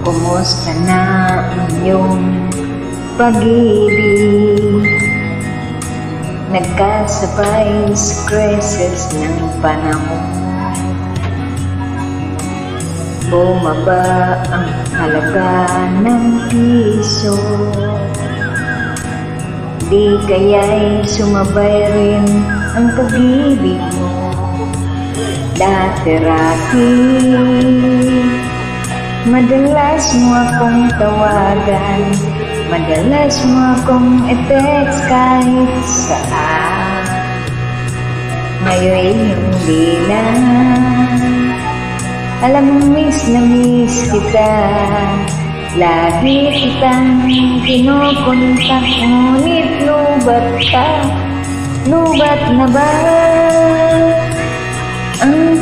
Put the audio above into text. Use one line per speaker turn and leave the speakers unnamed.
Kumusta na ang iyong pag-ibig? Nagkasabay sa crisis ng panahon. Bumaba ang halaga ng piso. Di kaya'y sumabay rin ang pag-ibig mo. Dati-rati, madalas mo akong tawagan, madalas mo akong i-text kahit saan. Ngayon'y hindi na. Alam mo, miss na miss kita. Lagi kitang kinukontak, ngunit lubat ka. Lubat na ba ang